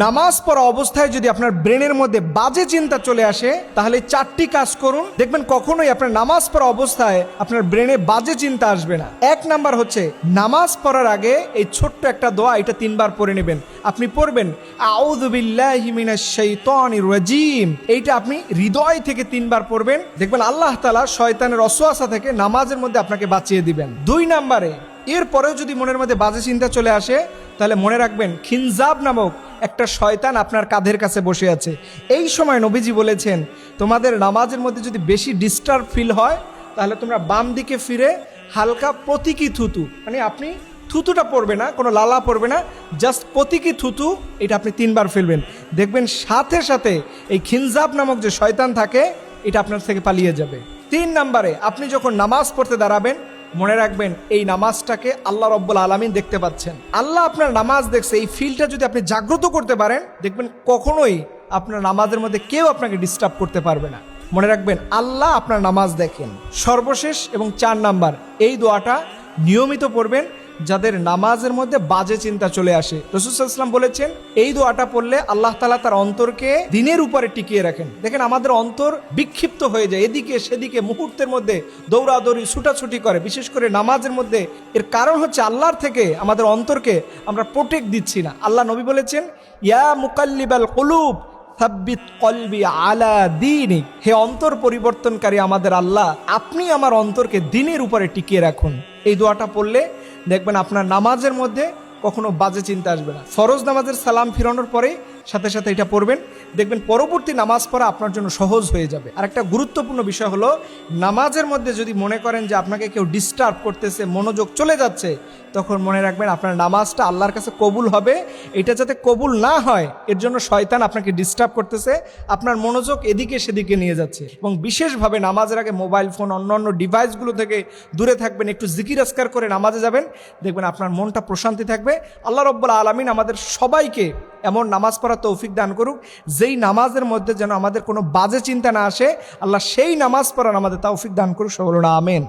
নামাজ পড়া অবস্থায় যদি আপনার ব্রেনের মধ্যে বাজে চিন্তা চলে আসে, তাহলে 4টি কাজ করুন, দেখবেন কখনোই আপনার নামাজ পড়া অবস্থায় আপনার ব্রেনে বাজে চিন্তা আসবে না। 1 নাম্বার হচ্ছে, নামাজ পড়ার আগে এই ছোট্ট একটা দোয়া, এটা 3 বার পড়ে নেবেন। আপনি পড়বেন আউযু বিল্লাহি মিনাশ শাইতানির রাজিম, এইটা আপনি হৃদয় থেকে 3 বার পড়বেন, দেখবেন আল্লাহ তাআলা শয়তানের ওয়াসওয়াসা থেকে নামাজের মধ্যে আপনাকে বাঁচিয়ে দিবেন। 2 নাম্বারে, এরপরেও যদি মনের মধ্যে বাজে চিন্তা চলে আসে, তাহলে মনে রাখবেন খিনজাব নামক একটা শয়তান আপনার কাঁধের কাছে বসে আছে। এই সময় নবীজি বলেছেন, তোমাদের নামাজের মধ্যে যদি বেশি ডিস্টার্ব ফিল হয়, তাহলে তোমরা বাম দিকে ফিরে হালকা প্রতীকী থুতু, মানে আপনি থুতুটা পড়বে না, কোনো লালা পড়বে না, জাস্ট প্রতীকী থুতু, এটা আপনি 3 বার ফেলবেন। দেখবেন সাথে সাথে এই খিনজাব নামক যে শয়তান থাকে, এটা আপনার থেকে পালিয়ে যাবে। 3 নাম্বারে, আপনি যখন নামাজ পড়তে দাঁড়াবেন, মনে রাখবেন এই নামাজটাকে আল্লাহ রব্বুল আলামিন দেখতে পাচ্ছেন। আল্লাহ আপনার নামাজ দেখছে, এই ফিলটা যদি আপনি জাগ্রত করতে পারেন, দেখবেন কখনোই আপনার নামাজের মধ্যে কেউ আপনাকে ডিস্টার্ব করতে পারবে না। মনে রাখবেন আল্লাহ আপনার নামাজ দেখেন। সর্বশেষ এবং 4 নাম্বার, এই দোয়াটা নিয়মিত পড়বেন যাদের নামাজের মধ্যে বাজে চিন্তা চলে আসে। রাসূল সাল্লাল্লাহু আলাইহি ওয়াসাল্লাম বলেছেন, এই দোয়াটা পড়লে আল্লাহ তাআলা তার অন্তরকে দ্বীনের উপরে টিকিয়ে রাখেন। দেখেন আমাদের অন্তর বিক্ষিপ্ত হয়ে যায়, এদিকে সেদিকে মুহূর্তের মধ্যে দৌড়াদৌড়ি ছুটাছুটি করে, বিশেষ করে নামাজের মধ্যে। এর কারণ হচ্ছে আল্লাহর থেকে আমাদের অন্তরকে আমরা প্রোটেক্ট দিচ্ছি না। আল্লাহ নবী বলেছেন, ইয়া মুকাল্লিবাল কুলুব সাব্বিত কলবি আলা দীনিক, হে অন্তর পরিবর্তনকারী আমাদের আল্লাহ, আপনি আমার অন্তরকে দ্বীনের উপরে টিকিয়ে রাখুন। এই দোয়াটা পড়লে দেখবেন আপনার নামাজের মধ্যে কখনো বাজে চিন্তা আসবে না। ফরজ নামাজের সালাম ফিরানোর পরে সাথে সাথে এটা পড়বেন, দেখবেন পরবর্তী নামাজ পড়া আপনার জন্য সহজ হয়ে যাবে। আর একটা গুরুত্বপূর্ণ বিষয় হলো, নামাজের মধ্যে যদি মনে করেন যে আপনাকে কেউ ডিস্টার্ব করতেছে, মনোযোগ চলে যাচ্ছে, তখন মনে রাখবেন আপনার নামাজটা আল্লাহর কাছে কবুল হবে। এটা যাতে কবুল না হয়, এর জন্য শয়তান আপনাকে ডিস্টার্ব করতেছে, আপনার মনোযোগ এদিকে সেদিকে নিয়ে যাচ্ছে। এবং বিশেষভাবে নামাজের আগে মোবাইল ফোন, অন্যান্য ডিভাইসগুলো থেকে দূরে থাকবেন, একটু জিকির আজকার করে নামাজে যাবেন, দেখবেন আপনার মনটা প্রশান্তি থাকবে। আল্লাহ রাব্বুল আলামিন আমাদের সবাইকে এমন নামাজ পড়ার তৌফিক দান করুক, যেই নামাজের মধ্যে যেন আমাদের কোনো বাজে চিন্তা না আসে। আল্লাহ সেই নামাজ পড়ার আমাদের তৌফিক দান করুক, সকলে আমিন।